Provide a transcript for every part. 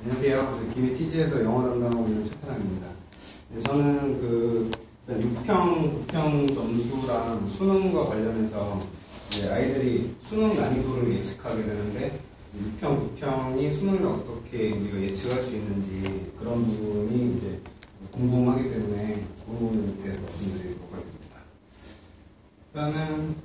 안녕하세요. 김해티지에서 영어 담당하고 있는 최태랑입니다. 네, 저는 부평 점수랑 수능과 관련해서 아이들이 수능 난이도를 예측하게 되는데 부평이 수능을 어떻게 우리가 예측할 수 있는지 그런 부분이 이제 궁금하기 때문에 그 부분에 대해서 말씀드리도록 하겠습니다. 일단은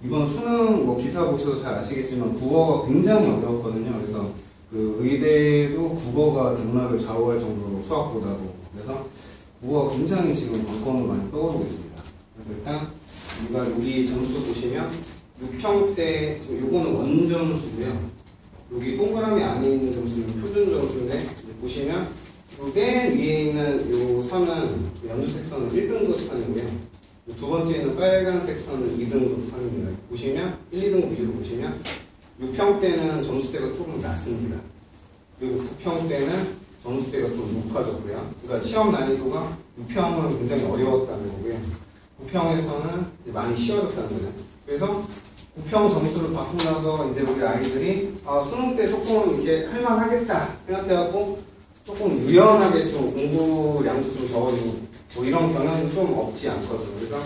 이번 수능 기사 보셔도 잘 아시겠지만 국어가 굉장히 어려웠거든요. 그래서 그 의대도 국어가 등락을 좌우할 정도로 수학보다도 그래서 국어가 굉장히 지금 관건으로 많이 떠오르고 있습니다. 그래서 일단 우리가 여기 점수 보시면 6평대 지금 요거는 원점수고요. 여기 동그라미 안에 있는 점수는 표준 점수인데 보시면 맨 위에 있는 요 선은 연두색 선은 1등급 선이고요. 두 번째는 빨간색 선은 2등급 선입니다. 보시면 1, 2등급 위주로 보시면 6평대는 점수대가 조금 낮습니다. 그리고 9평대는 점수대가 좀 높아졌고요. 그러니까 시험 난이도가 6평은 굉장히 어려웠다는 거고요. 9평에서는 많이 쉬워졌다는 거죠. 그래서 9평 점수를 받고 나서 이제 우리 아이들이 수능 때 조금 이렇게 할만하겠다 생각해갖고 조금 유연하게 좀 공부량도 좀 적어주고 뭐 이런 경향은 좀 없지 않거든요. 그래서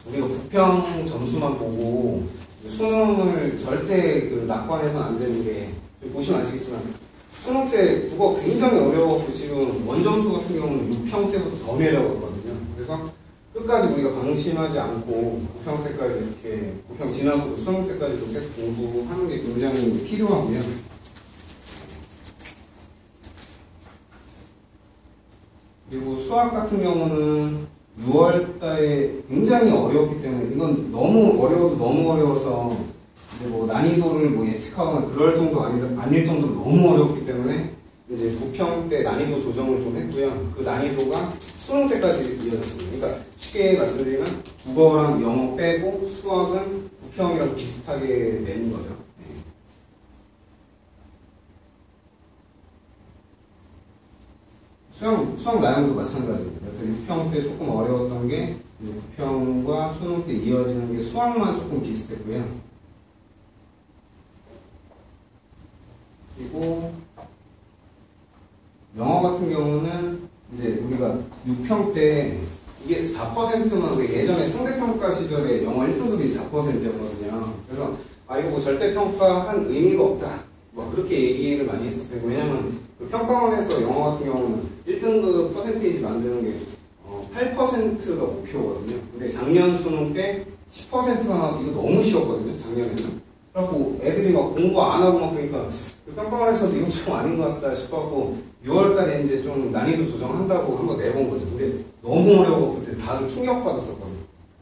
우리가 부평 점수만 보고 수능을 절대 낙관해서는 안 되는 게 보시면 아시겠지만 수능 때 국어 굉장히 어려웠고 지금 원점수 같은 경우는 6평 때부터 더 내려갔거든요. 그래서 끝까지 우리가 방심하지 않고 9평 때까지 이렇게 9평 지나서도 수능 때까지도 계속 공부하는 게 굉장히 필요하고요. 그리고 수학 같은 경우는 6월달에 굉장히 어려웠기 때문에 이건 너무 어려워서 이제 뭐 난이도를 예측하거나 그럴 정도 아닐 정도로 너무 어려웠기 때문에 이제 9평 때 난이도 조정을 좀 했고요. 그 난이도가 수능 때까지 이어졌습니다. 그러니까 쉽게 말씀드리면 국어랑 영어 빼고 수학은 9평이랑 비슷하게 내는 거죠. 수학 나형도 마찬가지입니다. 그래서 6평 때 조금 어려웠던 게 9평과 수능 때 이어지는 게 수학만 조금 비슷했고요. 그리고 영어 같은 경우는 이제 우리가 6평 때 이게 4%만 예전에 상대평가 시절에 영어 1등급이 4%였거든요. 그래서 이거 뭐 절대평가한 의미가 없다. 그렇게 얘기를 많이 했었어요. 왜냐면 평가원에서 영어 같은 경우는 1등급 퍼센테이지 만드는 게 8%가 목표거든요. 근데 작년 수능 때 10%가 나와서 이거 너무 쉬웠거든요. 작년에는. 그래갖고 애들이 막 공부 안 하고 막 그러니까 평가원에서도 이거 좀 아닌 것 같다 싶어갖고 6월달에 이제 좀 난이도 조정한다고 한번 내본 거죠. 근데 너무 어려워 그때 다들 충격받았었거든요.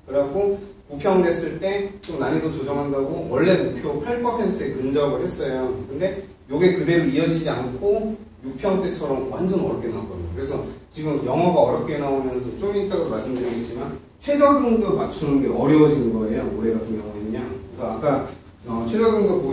그래갖고 9평 됐을 때 좀 난이도 조정한다고 원래 목표 8%에 근접을 했어요. 근데 요게 그대로 이어지지 않고 6평 때처럼 완전 어렵게 나왔거든요. 그래서 지금 영어가 어렵게 나오면서 좀 이따가 말씀드리겠지만 최저등급 맞추는 게 어려워진 거예요. 올해 같은 경우에는요. 그래서 아까 최저등급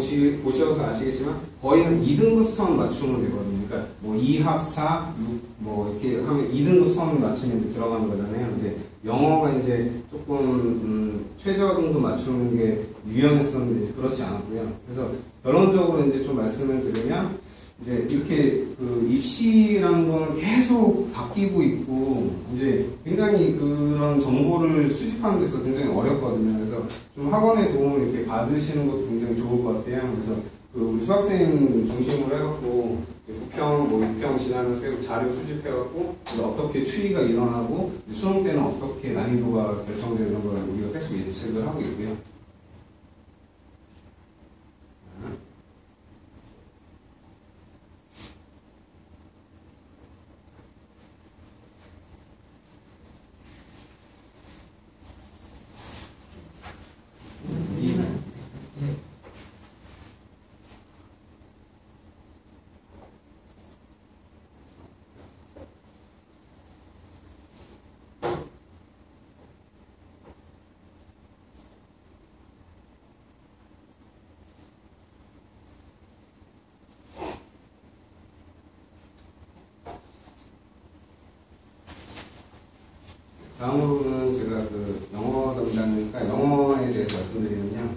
보셔서 아시겠지만 거의 한 2등급 선 맞추면 되거든요. 그러니까 뭐 2합 4, 6 뭐 이렇게 하면 2등급 선 맞추면 이제 들어가는 거잖아요. 근데 영어가 이제 조금 최저등급 맞추는 게 유연했었는데 그렇지 않았고요. 그래서 결론적으로 이제 좀 말씀을 드리면 이제 이렇게 입시라는 거는 계속 바뀌고 있고 이제 굉장히 그런 정보를 수집하는 데서 굉장히 어렵거든요. 그래서 좀 학원의 도움을 이렇게 받으시는 것도 굉장히 좋을 것 같아요. 그래서 우리 수학생 중심으로 해갖고 9평, 6평 지나면서 계속 자료 수집해갖고 어떻게 추이가 일어나고 수능 때는 어떻게 난이도가 결정되는 걸 우리가 계속 예측을 하고 있고요. 다음으로는 제가 그 영어 담당이니까 영어에 대해서 말씀드리면요.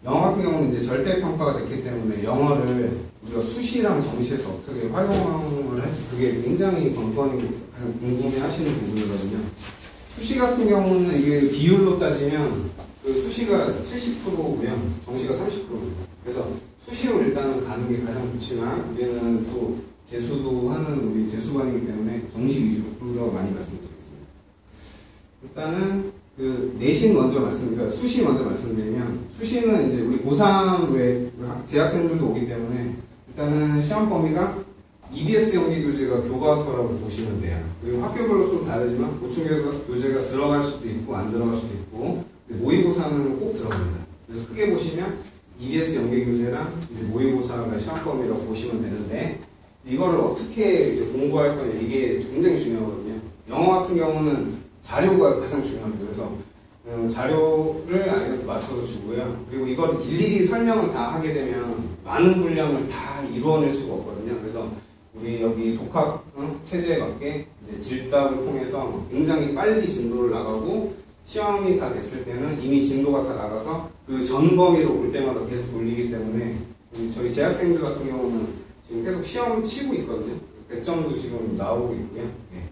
영어 같은 경우는 이제 절대평가가 됐기 때문에 영어를 우리가 수시랑 정시에서 어떻게 활용을 할지 그게 굉장히 관건이고 가장 궁금해 하시는 부분이거든요. 수시 같은 경우는 이게 비율로 따지면 그 수시가 70%고요. 정시가 30%입니다. 그래서 수시로 일단은 가는 게 가장 좋지만 우리는 또 재수도 하는 우리 재수반이기 때문에 정시 위주로 좀 더 많이 말씀드리겠습니다. 일단은 그 내신 먼저 그러니까 수시 먼저 말씀드리면 수시는 이제 우리 고3 외 재학생들도 오기 때문에 일단은 시험 범위가 EBS 연계교재가 교과서라고 보시면 돼요. 그리고 학교별로 좀 다르지만 보충교재가 들어갈 수도 있고 안 들어갈 수도 있고 모의고사는 꼭 들어갑니다. 그래서 크게 보시면 EBS 연계교재랑 이제 모의고사가 시험 범위라고 보시면 되는데 이거를 어떻게 이제 공부할 거냐 이게 굉장히 중요하거든요. 영어 같은 경우는 자료가 가장 중요합니다. 그래서 자료를 아이한테 맞춰서 주고요. 그리고 이걸 일일이 설명을 다 하게 되면 많은 분량을 다 이루어낼 수가 없거든요. 그래서 우리 여기 독학 체제에 맞게 이제 질답을 통해서 굉장히 빨리 진도를 나가고 시험이 다 됐을 때는 이미 진도가 다 나가서 그 전 범위로 올 때마다 계속 돌리기 때문에 저희 재학생들 같은 경우는 지금 계속 시험 치고 있거든요. 100점도 지금 나오고 있고요. 네.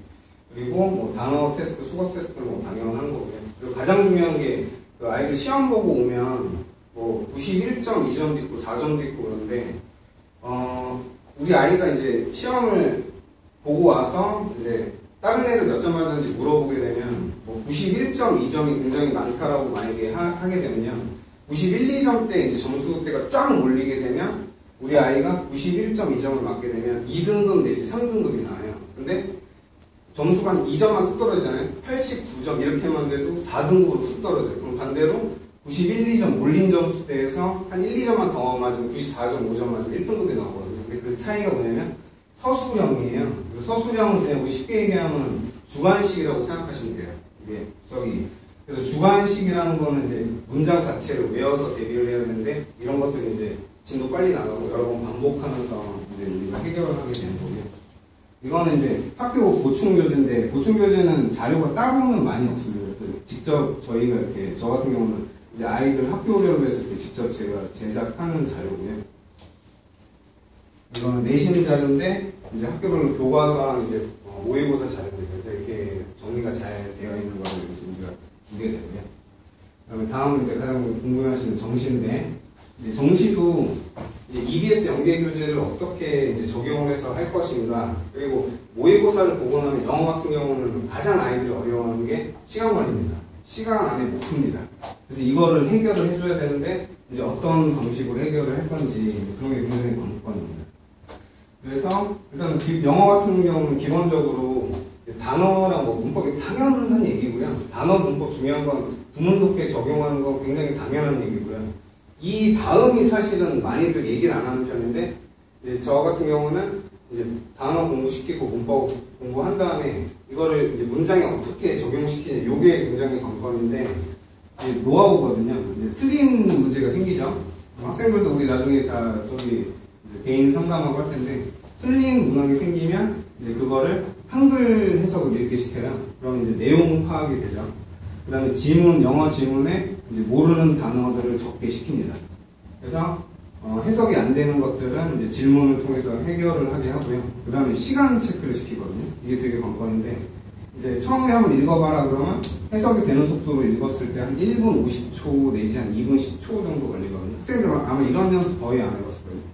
그리고 뭐 단어 테스트, 수학 테스트는 뭐 당연한 거고요. 그리고 가장 중요한 게 그 아이들 시험 보고 오면 뭐 91.2점도 있고 4점도 있고 그런데 우리 아이가 이제 시험을 보고 와서 이제 다른 애들 몇 점 맞았는지 물어보게 되면 뭐 91.2점이 굉장히 많다라고 만약에 하게 되면요. 91, 2점 때 이제 점수대가 쫙 몰리게 되면 우리 아이가 91.2점을 맞게 되면 2등급 내지 3등급이 나와요. 근데 점수가 한 2점만 뚝 떨어지잖아요. 89점 이렇게만 돼도 4등급으로 뚝 떨어져요. 그럼 반대로 91, 2점 몰린 점수대에서 한 1, 2점만 더 맞으면 94.5점 맞으면 1등급이 나오거든요. 근데 그 차이가 뭐냐면 서술형이에요. 서술형은 그냥 우리 쉽게 얘기하면 주관식이라고 생각하시면 돼요. 이게 그래서 주관식이라는 거는 이제 문장 자체를 외워서 대비를 해야 되는데 이런 것들이 이제 진도 빨리 나가고 여러 번 반복하면서 이제 우리가 해결을 하게 되는 거고요. 이거는 이제 학교 보충교재인데 보충교재는 자료가 따로는 많이 없습니다. 그래서 직접 저희가 이렇게 저 같은 경우는 이제 아이들 학교별로 해서 이렇게 직접 제가 제작하는 자료고요. 이거는 내신 자료인데 이제 학교별로 교과서랑 이제 모의고사 자료입니다. 그래서 이렇게 정리가 잘 되어 있는 거를 우리가 주게 되고요. 그다음에 다음은 이제 가장 궁금해하시는 정시인데 이제 정시도 이제 EBS 연계교재를 어떻게 이제 적용을 해서 할 것인가 그리고 모의고사를 보고 나면 영어 같은 경우는 가장 아이들이 어려워하는 게 시간 관리입니다. 시간 안에 못 풉니다. 그래서 이거를 해결을 해줘야 되는데 이제 어떤 방식으로 해결을 할 건지 그런 게 굉장히 관건입니다. 그래서 일단 영어 같은 경우는 기본적으로 단어랑 뭐 문법이 당연한 얘기고요. 단어 문법 중요한 건 구문독해 적용하는 건 굉장히 당연한 얘기고요. 이 다음이 사실은 많이들 얘기를 안 하는 편인데 이제 저 같은 경우는 이제 단어 공부시키고 문법 공부한 다음에 이거를 이제 문장에 어떻게 적용시키냐 요게 굉장히 관건인데 이제 노하우거든요. 이제 틀린 문제가 생기죠. 학생들도 우리 나중에 다 저기 개인 상담하고 할 텐데 틀린 문항이 생기면 이제 그거를 한글 해석을 읽게 시켜요. 그럼 이제 내용 파악이 되죠. 그 다음에 영어 지문에 이제 모르는 단어들을 적게 시킵니다. 그래서 해석이 안 되는 것들은 이제 질문을 통해서 해결을 하게 하고요. 그 다음에 시간 체크를 시키거든요. 이게 되게 관건인데 이제 처음에 한번 읽어봐라 그러면 해석이 되는 속도로 읽었을 때 한 1분 50초 내지 한 2분 10초 정도 걸리거든요. 학생들은 아마 이런 연습 거의 안 해봤을 거예요.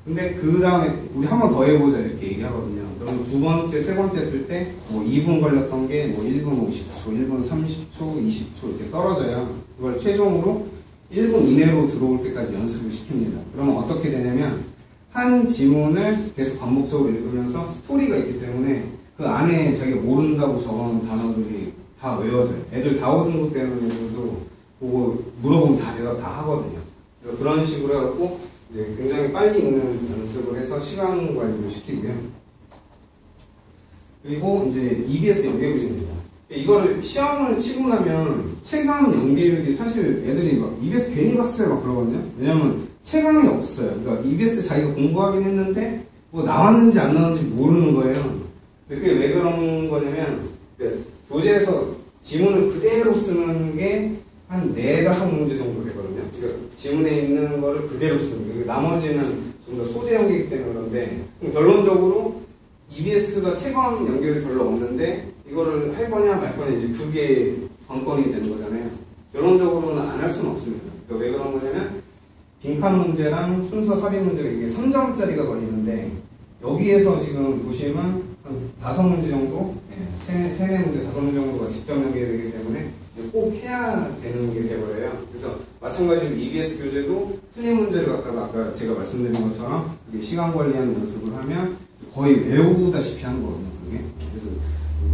근데 그 다음에 우리 한 번 더 해보자 이렇게 얘기하거든요. 그러면 두 번째, 세 번째 했을 때 뭐 2분 걸렸던 게 뭐 1분 50초, 1분 30초, 20초 이렇게 떨어져요. 그걸 최종으로 1분 이내로 들어올 때까지 연습을 시킵니다. 그러면 어떻게 되냐면 한 지문을 계속 반복적으로 읽으면서 스토리가 있기 때문에 그 안에 자기가 모른다고 적어놓은 단어들이 다 외워져요. 애들 4, 5등급 되는 애들도 보고 물어보면 다 대답 다 하거든요. 그래서 그런 식으로 해갖고 이제 굉장히 빨리 읽는 연습을 해서 시간 관리를 시키고요. 그리고 이제 EBS 연계교재입니다. 이거를 시험을 치고 나면 체감 연계율이 사실 애들이 막 EBS 괜히 봤어요 막 그러거든요. 왜냐면 체감이 없어요. 그러니까 EBS 자기가 공부하긴 했는데 뭐 나왔는지 안 나왔는지 모르는 거예요. 근데 그게 왜 그런 거냐면 교재에서 지문을 그대로 쓰는 게 한 4-5문제 정도 되거든요. 그러니까 지문에 있는 거를 그대로 쓰는 거예요. 나머지는 좀 더 소재 연계이기 때문에 그런데, 결론적으로 EBS가 채권 연결이 별로 없는데 이거를 할 거냐 말 거냐 이제 그게 관건이 되는 거잖아요. 결론적으로는 안 할 수는 없습니다. 그러니까 왜 그런 거냐면 빈칸 문제랑 순서 삽입 문제가 이게 3점짜리가 걸리는데 여기에서 지금 보시면 한 5문제 정도, 3-4문제, 5문제 정도가 직접 연계되기 때문에 꼭 해야 되는 게 돼버려요. 그래서 마찬가지로 EBS 교재도 틀린 문제를 갖다가 아까 제가 말씀드린 것처럼 시간 관리하는 연습을 하면 거의 외우다시피 하는 거거든요. 그게. 그래서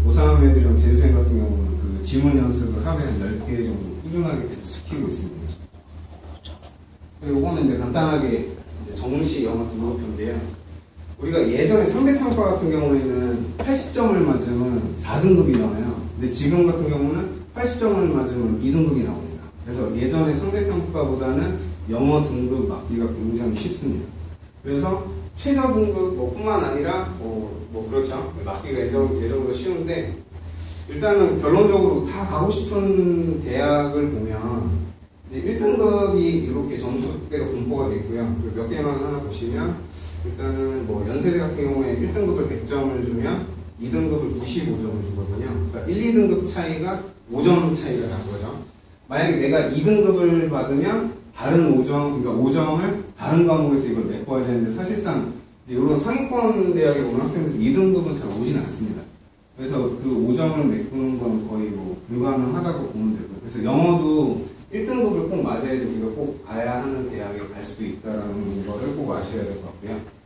고3 애들이랑 재수생 같은 경우는 그 지문 연습을 하루에 한 10개 정도 꾸준하게 시키고 있습니다. 그리고 이거는 이제 간단하게 이제 정시 영어 등급표인데요. 우리가 예전에 상대평가 같은 경우에는 80점을 맞으면 4등급이 나와요. 근데 지금 같은 경우는 80점을 맞으면 2등급이 나옵니다. 그래서 예전에 상대평가보다는 영어 등급 맞기가 굉장히 쉽습니다. 그래서 최저 등급 뿐만 아니라 그렇죠. 맞기가 예전보다 쉬운데 일단은 결론적으로 다 가고 싶은 대학을 보면 이제 1등급이 이렇게 점수대가 분포가 되어 있고요. 몇 개만 하나 보시면 일단은 연세대 같은 경우에 1등급을 100점을 주면 2등급을 95점을 주거든요. 그러니까 1, 2등급 차이가 5점 차이가 난 거죠. 만약에 내가 2등급을 받으면 다른 5점, 그러니까 5점을 다른 과목에서 이걸 메꿔야 되는데 사실상 이런 상위권 대학에 오는 학생들 2등급은 잘 오진 않습니다. 그래서 그 5점을 메꾸는 건 거의 불가능하다고 보면 되고, 그래서 영어도 1등급을 꼭 맞아야지 우리가 꼭 가야 하는 대학에 갈 수도 있다는 거를 꼭 아셔야 될 것 같고요.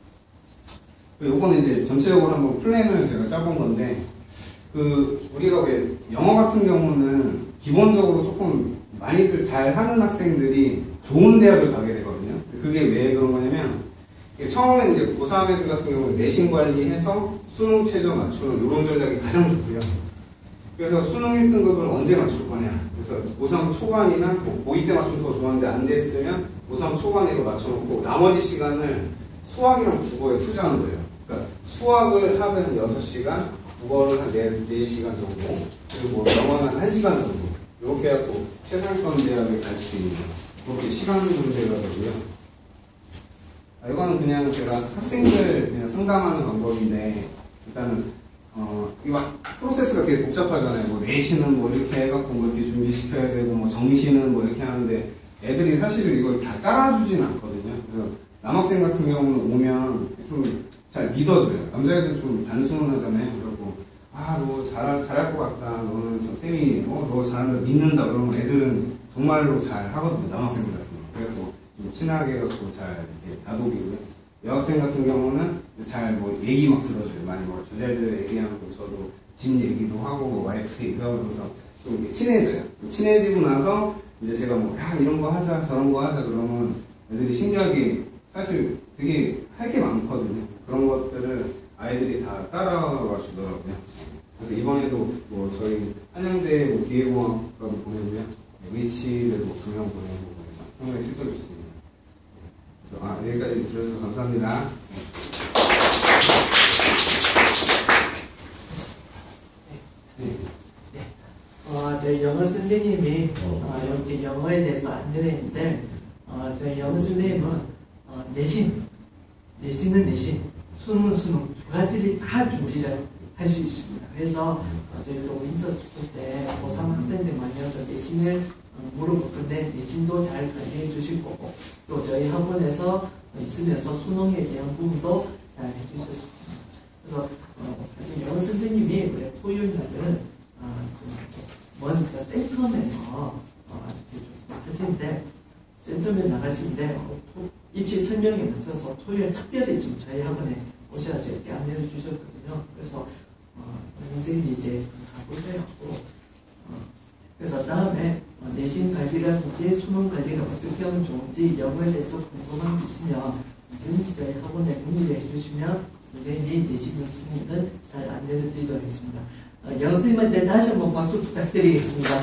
요거는 이제 전체적으로 한번 플랜을 제가 짜본 건데, 우리가 왜 영어 같은 경우는 기본적으로 조금 많이들 잘 하는 학생들이 좋은 대학을 가게 되거든요. 그게 왜 그런 거냐면, 처음에 이제 고3 애들 같은 경우는 내신 관리해서 수능 최저 맞추는 이런 전략이 가장 좋고요. 그래서 수능 1등급을 언제 맞출 거냐. 그래서 고3 초반이나 고2 때 맞추면 더 좋았는데 안 됐으면 고3 초반에 이거 맞춰놓고 나머지 시간을 수학이랑 국어에 투자하는 거예요. 그러니까 수학을 하면 6시간, 국어를 한 4시간 정도, 그리고 영어는 한 1시간 정도. 이렇게 해갖고 최상권 대학에 갈 수 있는 그렇게 시간 문제가 되고요. 이거는 그냥 제가 학생들 그냥 상담하는 방법인데, 일단은 이거 프로세스가 되게 복잡하잖아요. 내신은 이렇게 해갖고 이렇게 준비시켜야 되고, 정시는 이렇게 하는데 애들이 사실 이걸 다 따라주진 않거든요. 그래서 남학생 같은 경우는 오면 좀 잘 믿어줘요. 남자애들 좀 단순하잖아요. 그리고 너 잘할 것 같다. 너는 쌤이 너 잘한다 믿는다. 그러면 애들은 정말로 잘 하거든요. 남학생들 같은 경우. 그래서 좀 친하게 해갖고 잘 이렇게 다독이고요. 여학생 같은 경우는 잘 얘기 막 들어줘요. 많이 조잘조잘 얘기하고 저도 집 얘기도 하고 와이프 얘기도 하고 그래서 좀 이렇게 친해져요. 친해지고 나서 이제 제가 이런 거 하자 저런 거 하자 그러면 애들이 신기하게 사실 되게 할 게 많거든요. 그런 것들을 아이들이 다 따라와 주더라고요. 그래서 이번에도 저희 한양대 기계공학과도 보내고요. 위치에도 2명 보내고 그래서 상당히 실적이 좋습니다. 그래서 여기까지 들어주셔서 감사합니다. 저희 영어 선생님이 이렇게 영어에 대해서 안내를 했는데, 저희 영어 선생님은 내신은 내신, 수능은 수능, 두 가지를 다 준비를 할 수 있습니다. 그래서 저희도 윈터스쿨 때 고3 학생들 많이 와서 내신을 물어볼 건데, 내신도 잘 관리해 주실 거고, 또 저희 학원에서 있으면서 수능에 대한 부분도 잘 해주셨습니다. 그래서 사실 영어 선생님이 우리 토요일 날은 먼저 센텀에서 나가시는데, 센텀에 나가시는데 입시 설명에 맞춰서 토요일 특별히 좀 저희 학원에 오셔서 이렇게 안내를 주셨거든요. 그래서 선생님이 이제 가보셔갖고 그래서 다음에 내신 관리라든지 수능 관리를 어떻게 하면 좋은지 영어에 대해서 궁금한 게 있으면 언제든지 저희 학원에 문의를 해주시면 선생님이 내신은 수능은 잘 안내를 드리도록 하겠습니다. 영어 선생님한테 다시 한번 박수 부탁드리겠습니다.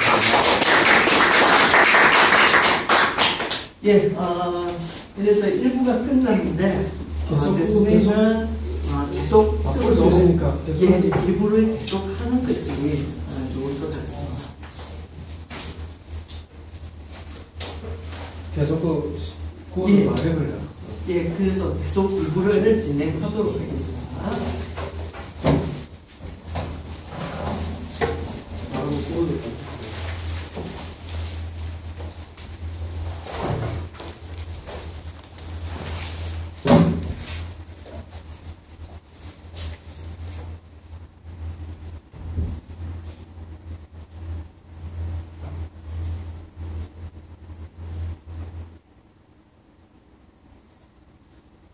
예, 그래서 1부가 끝났는데 선생님은 계속 2부를 계속 하는 것이 좋을 것 같습니다. 계속 그 예. 말해버려. 예, 그래서 계속 공부를 진행하도록 하겠습니다. 바로 찍어줄까요?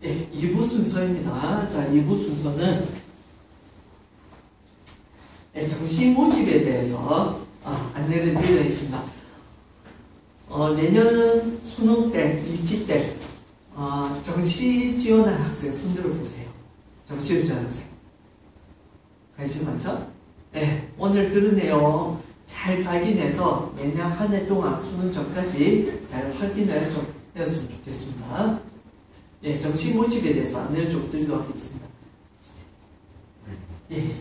예, 2부 순서입니다. 자, 2부 순서는 정시 모집에 대해서 안내를 드리겠습니다. 내년 수능 때, 입시 때 정시 지원할 학생 손들어 보세요. 정시를 지원할 학생. 관심 많죠? 네, 오늘 들은 내용 잘 확인해서 내년 한 해 동안 수능 전까지 잘 확인을 좀 했으면 좋겠습니다. 예, 정시 모집에 대해서 안내를 좀 드리도록 하겠습니다. 예.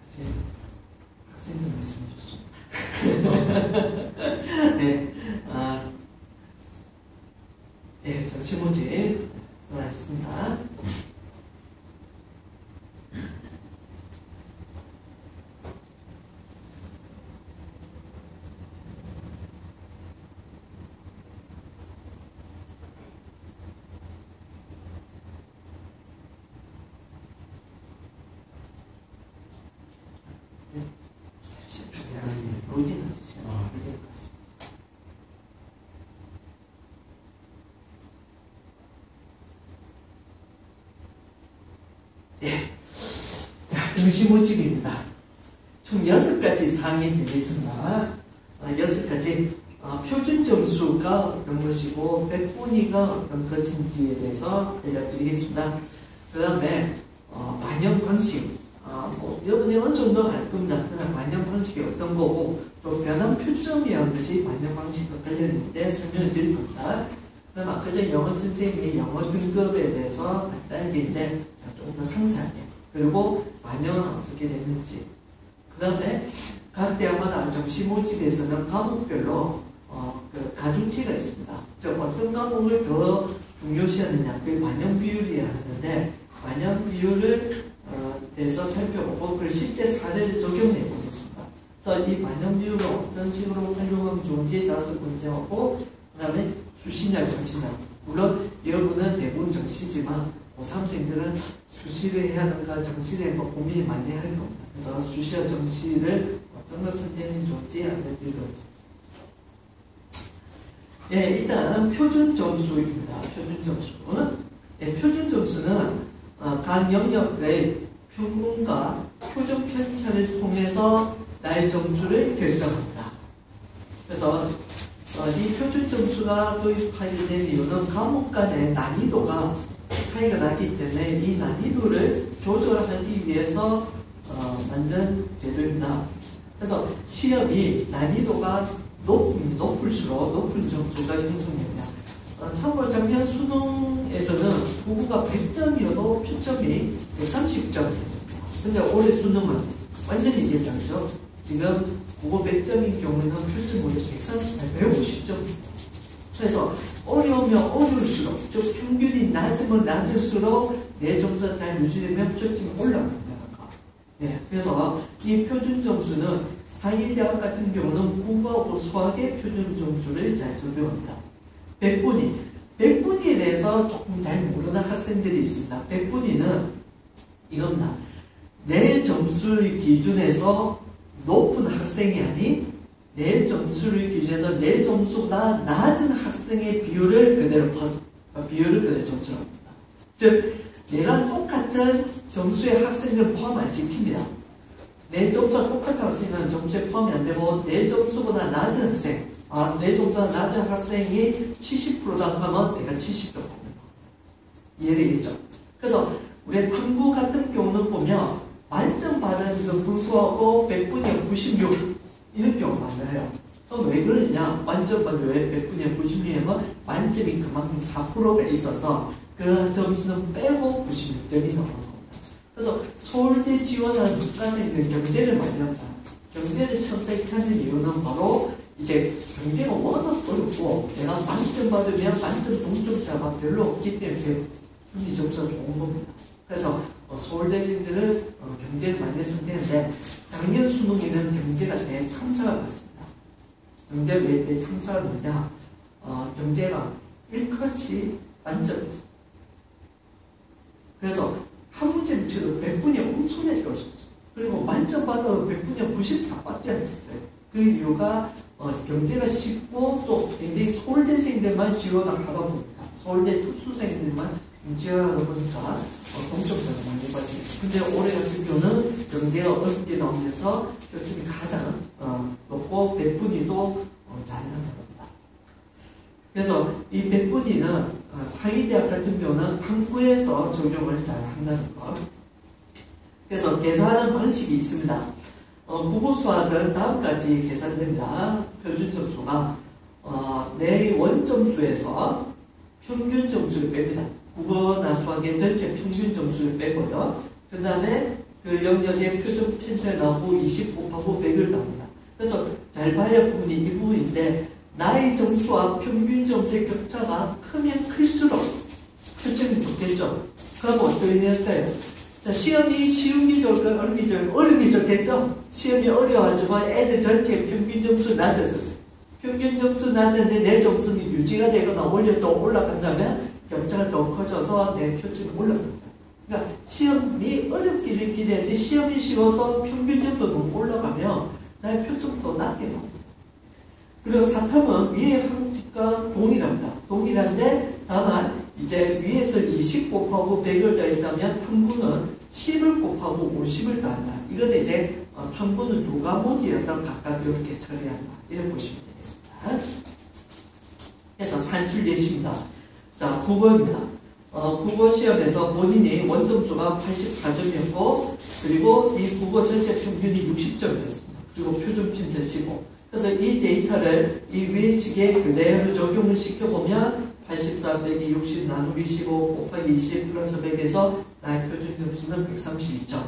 사실 학생들 있으면 좋습니다. 네, 예, 정시 모집 들어가겠습니다. 어디나 주세요. 예. 자, 정시 모집입니다. 총 6가지 사항이 되겠습니다. 6가지 표준 점수가 어떤 것이고 백분위가 어떤 것인지에 대해서 알려드리겠습니다. 그 다음에 반영 방식. 여러분이 어느 정도 알 겁니다. 그냥 반영 방식이 어떤 거고, 또 변환 표점이라는 것이 반영 방식과 관련있는데 설명을 드릴 겁니다. 그 다음 아까 전에 영어 선생님이 영어 등급에 대해서 간단하게 했는데, 조금 더 상세하게. 그리고 반영은 어떻게 됐는지. 그 다음에 각 대학마다 정시 모집에서는 과목별로 그 가중치가 있습니다. 즉, 어떤 과목을 더 중요시하느냐, 그게 반영 비율이라 하는데, 반영 비율을 대해서 살펴보고 그걸 실제 사례를 적용해 보겠습니다. 그래서 이 반영 비율을 어떤 식으로 활용하면 좋은지 5번째 하고, 그 다음에 수시냐 정시냐. 물론 여러분은 대부분 정시지만 고3생들은 수시를 해야 하는가 정시를 해야 하는가 고민이 많이 할 겁니다. 그래서 수시와 정시를 어떤 걸 선택하는 좋은지 알려드리겠습니다. 예, 일단 표준 점수입니다. 표준 점수. 예, 표준 점수는 각 영역의 평균과 표준 편차를 통해서 나의 점수를 결정합니다. 그래서 이 표준 점수가 도입하게 된 이유는 과목 간의 난이도가 차이가 나기 때문에 이 난이도를 조절하기 위해서 만든 제도입니다. 그래서 시험이 난이도가 높을수록 높은 점수가 형성됩니다. 참고로 작년 수능에서는 국어가 100점이어도 표점이 130점이었습니다. 근데 올해 수능은 완전히 이게 다르죠. 지금 국어 100점인 경우에는 표점이 150점입니다. 그래서 어려우면 어려울수록, 즉 평균이 낮으면 낮을수록 내 점수가 잘 유지되면 표점이 올라갑니다. 네, 그래서 이 표준 점수는 상위대학 같은 경우는 국어하고 수학의 표준 점수를 잘 적용합니다. 백분위에 대해서 조금 잘 모르는 학생들이 있습니다. 백분위는 이겁니다. 내 점수를 기준해서 높은 학생이 아닌 내 점수를 기준해서 내 점수보다 낮은 학생의 비율을 그대로 점수로 합니다. 즉, 내가 똑같은 점수의 학생을 포함 안 시킵니다. 내 점수가 똑같은 학생은 점수에 포함이 안 되고 내 점수보다 낮은 학생, 내 점수가 낮은 학생이 70%다 하면 내가 70점 받는 거. 이해되겠죠? 그래서 우리 탐구 같은 경우는 보면 만점 받았는데도 불구하고 100분위에 96 이런 경우가 많아요. 그럼 왜 그러냐? 만점 받으면 왜 100분위에 96이면 만점이 그만큼 4%가 있어서 그 점수는 빼고 96점이 나오는 겁니다. 그래서 서울대 지원하는 학과생들 경제를 많이 한다. 경제를 선택하는 이유는 바로 이제 경제가 워낙 어렵고 내가 만점 받으면 만점 동점자가 별로 없기 때문에 분위 점수가 좋은 겁니다. 그래서 서울대생들은 경제를 많이 선택하는데 작년 수능에는 경제가 대참사가 났습니다. 경제가 왜 대참사가 났냐? 경제가 1컷이 만점이었어요. 그래서 한 문제 밑으로 100분이 엄청나게 떨어졌어요. 그리고 만점 받아도 100분이 94밖에 안 됐어요. 그 이유가 경제가 쉽고 또 굉장히 서울대생들만 지원을 하다 보니까 서울대 특수생들만 지원하다 보니까 동점자가 많이 빠지겠죠. 근데 올해 같은 경우는 경제가 어렵게 나오면서 표점이 가장 높고 100분위도 잘 나타납니다. 그래서 이 100분위는 상위대학 같은 경우는 탐구에서 적용을 잘 한다는 것. 그래서 계산하는 방식이 있습니다. 국어 수학은 다음까지 계산됩니다. 표준 점수가 내 원점수에서 평균 점수를 뺍니다. 국어나 수학의 전체 평균 점수를 빼고요. 그 다음에 그 영역의 표준 편차에 나오고 20 곱하고 100을 나옵니다. 그래서 잘 봐야 할 부분이 이 부분인데 나의 점수와 평균 점수의 격차가 크면 클수록 표점이 좋겠죠. 그럼 어떻게 될까요? 자, 시험이 쉬움이 좋을까 어려움이 좋을까? 어려움이 좋겠죠? 시험이 어려워지만 애들 전체 평균 점수 낮아졌어요. 평균 점수 낮았는데 내 점수는 유지가 되거나 오히려 또 올라간다면 격차가 더 커져서 내 표점이 올라갑니다. 그러니까 시험이 어렵기를 기대하지 시험이 쉬워서 평균 점수 너무 올라가면 나의 표점도 낮게 나옵니다. 그리고 사탐은 위의 항집과 동일합니다. 동일한데 다만 이제 위에서 20 곱하고 100을 더했다면 탐구는 10을 곱하고 50을 더한다. 이건 이제 탐구는 두 과목이어서 각각 이렇게 처리한다. 이렇게 보시면 되겠습니다. 그래서 산출 예시입니다. 자, 국어입니다. 국어 시험에서 본인이 원점수가 84점이었고 그리고 이 국어 전체 평균이 60점이었습니다. 그리고 표준 편차 15. 그래서 이 데이터를 이 위의 식에 그대로 적용을 시켜보면 84 빼기 60 나누기 15 곱하기 20 플러스 100에서 나의 표준 점수는 132점.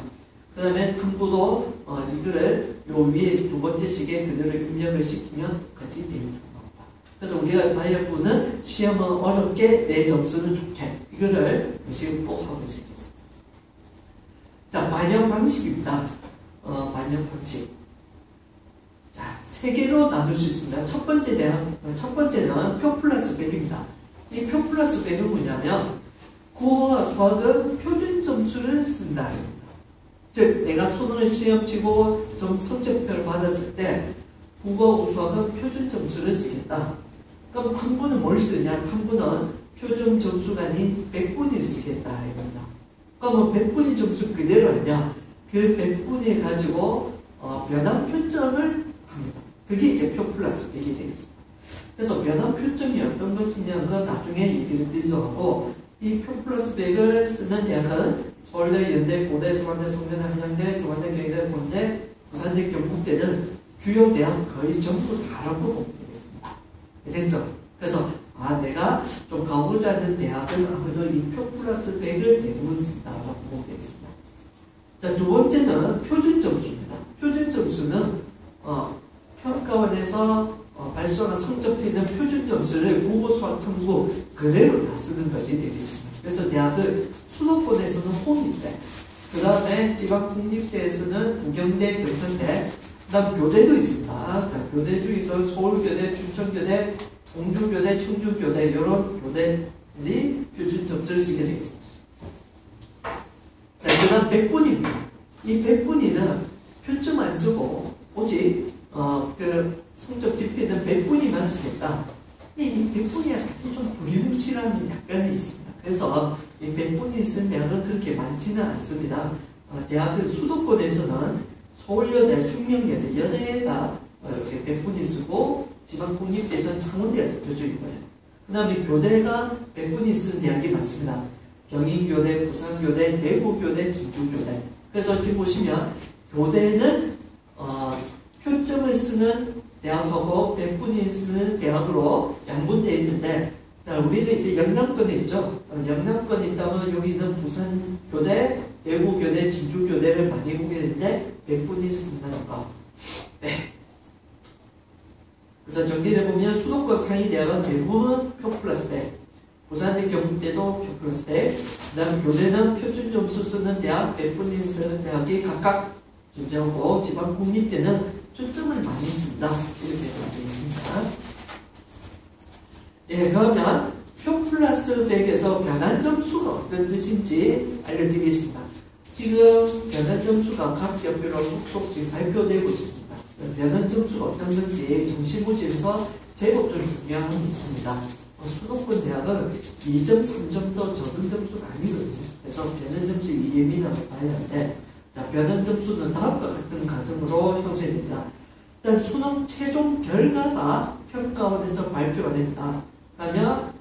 그 다음에 탐구도 이거를 요 위에 두 번째 식에 그대로 입력을 시키면 똑같이 데이터가 나온다. 그래서 우리가 봐야 할 부분은 시험은 어렵게 내 점수는 좋게 이거를 지금 꼭 하고 있습니다. 자, 반영 방식입니다. 반영 방식. 자, 세 개로 나눌 수 있습니다. 첫 번째는 표 플러스 100입니다. 이 표 플러스 100은 뭐냐면 국어와 수학은 표준 점수를 쓴다. 즉 내가 수능을 시험 치고 성적표를 받았을 때 국어, 수학은 표준 점수를 쓰겠다. 그럼 탐구는 뭘 쓰냐? 탐구는 표준 점수가 아닌 100분위를 쓰겠다. 이겁니다. 그러면 100분위 점수 그대로 하냐? 그 100분위 가지고 변환 표점을 합니다. 그게 이제 표 플러스 100이 되겠습니다. 그래서 변환 표점이 어떤 것이냐는 나중에 얘기를 드리도록 하고 이 표 플러스 100을 쓰는 대학은 서울대, 연대, 고대, 서강대, 송대대, 한양대, 중앙대, 경희대, 본대, 부산대, 경북대는 주요 대학 거의 전부 다라고 보면 되겠습니다. 됐죠? 그래서 내가 좀 가보자 하는 대학은 아무래도 이 표 플러스 100을 대부분 쓴다라고 보면 되겠습니다. 자, 두 번째는 표준 점수입니다. 표준 점수는 평가원에서 발송한 성적표에 있는 표준 점수를 국어, 수학, 탐구 그대로 다 쓰는 것이 되겠습니다. 그래서 대학은 수도권에서는 홍익대, 그 다음에 지방국립대에서는 국영대, 경천대, 그 다음 교대도 있습니다. 자, 교대 중에서 서울교대, 춘천교대, 동주교대, 청주교대 이런 교대들이 표준 점수를 쓰게 되겠습니다. 자, 그 다음 100분위입니다. 이 100분위는 표점 안 쓰고 오직 그 성적 지표는 100분위만 쓰겠다. 근데 이 100분위가 사실 좀 불임실함이 약간은 있습니다. 그래서 이 100분위 쓴 대학은 그렇게 많지는 않습니다. 대학은 수도권에서는 서울여대, 숙명여대, 여대가 이렇게 100분위 쓰고 지방국립대에서는 창원대가 대표적인 거예요. 그 다음에 교대가 100분위 쓰는 대학이 많습니다. 경인교대, 부산교대, 대구교대, 진주교대. 그래서 지금 보시면 교대는 표점을 쓰는 대학하고 100분위 쓰는 대학으로 양분되어 있는데 자, 우리는 이제 영남권에 있죠. 영남권에 있다면 여기는 부산교대, 대구교대, 진주교대를 많이 보게 되는데 100분이 쓴다니까. 네. 그래서 정리를 보면 수도권 상위 대학은 대부분 표 플러스 100. 부산대 경북대도 표 플러스 100. 그 다음 교대는 표준 점수 쓰는 대학, 100분이 쓰는 대학이 각각 존재하고 지방 국립대는 초점을 많이 씁니다. 이렇게 되어 있습니다. 예, 그러면 표 플러스 100에서 변환 점수가 어떤 뜻인지 알려드리겠습니다. 지금 변환 점수가 각 연별로 속속 지금 발표되고 있습니다. 변환 점수가 어떤 건지 정시고시에서 제법 좀 중요한 게 있습니다. 수도권 대학은 2점, 3점 더 적은 점수가 아니거든요. 그래서 변환 점수 예민하게 봐야 하는데, 자, 변환 점수는 다음과 같은 과정으로 형성됩니다. 일단 수능 최종 결과가 평가원에서 발표가 됩니다. 그러면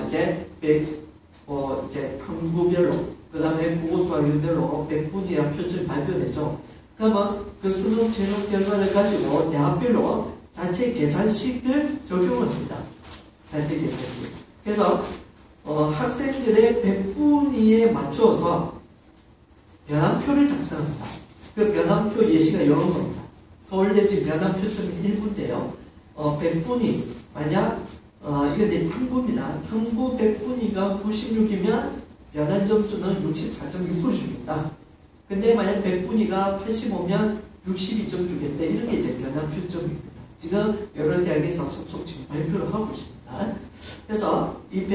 이제 이제 탐구별로, 그 다음에 국어수학별로 100분위의 표준 발표되죠. 그러면 그 수능 최종 결과를 가지고 대학별로 자체 계산식을 적용을 합니다. 자체 계산식. 그래서 학생들의 100분위에 맞추어서 변환표를 작성합니다. 그 변환표 예시가 이런 겁니다. 서울대 지금 변환표점이 1분인데요. 100분위, 만약 이거 내 탐구입니다. 탐구 100분위가 96이면 변환 점수는 64.6%입니다. 근데 만약 100분위가 85면 62점 주겠다. 이렇게 이제 변환 표점입니다. 지금 여러 대학에서 속속 지금 발표를 하고 있습니다. 그래서 이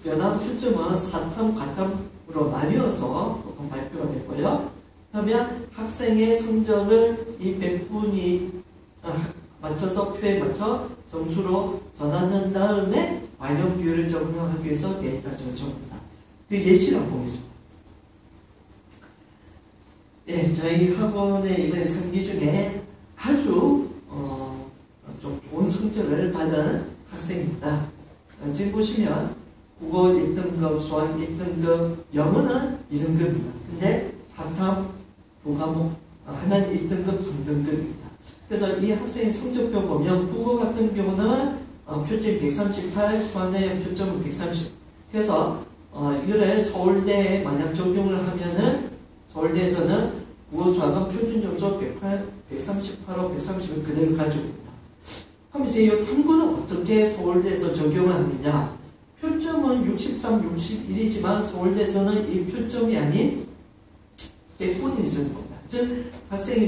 변환 표점은 4탐, 과탐으로 나뉘어서 보통 발표가 되고요. 그러면 학생의 성적을 이 100분위 맞춰서 표에 맞춰 점수로 전하는 다음에 완용 비율을 적용하기 위해서 데이터 전송합니다. 그 예시를 한번 보겠습니다. 예, 저희 학원의 이번 3기 중에 아주 좀 좋은 성적을 받은 학생입니다. 지금 보시면 국어 1등급, 수학 1등급, 영어는 2등급입니다. 근데 4탐 두 과목 하나는 1등급, 3등급입니다. 그래서 이 학생의 성적표 보면 국어 같은 경우는 표점 138, 수학의 표점은 130. 그래서 이거를 서울대에 만약 적용을 하면은 서울대에서는 국어 수학은 표준 점수 138호 130을 그대로 가지고 있다. 그럼 이제 이 탐구는 어떻게 서울대에서 적용을 하느냐? 표점은 63, 61이지만 서울대에서는 이 표점이 아닌 100분이 있는 겁니다. 즉 학생이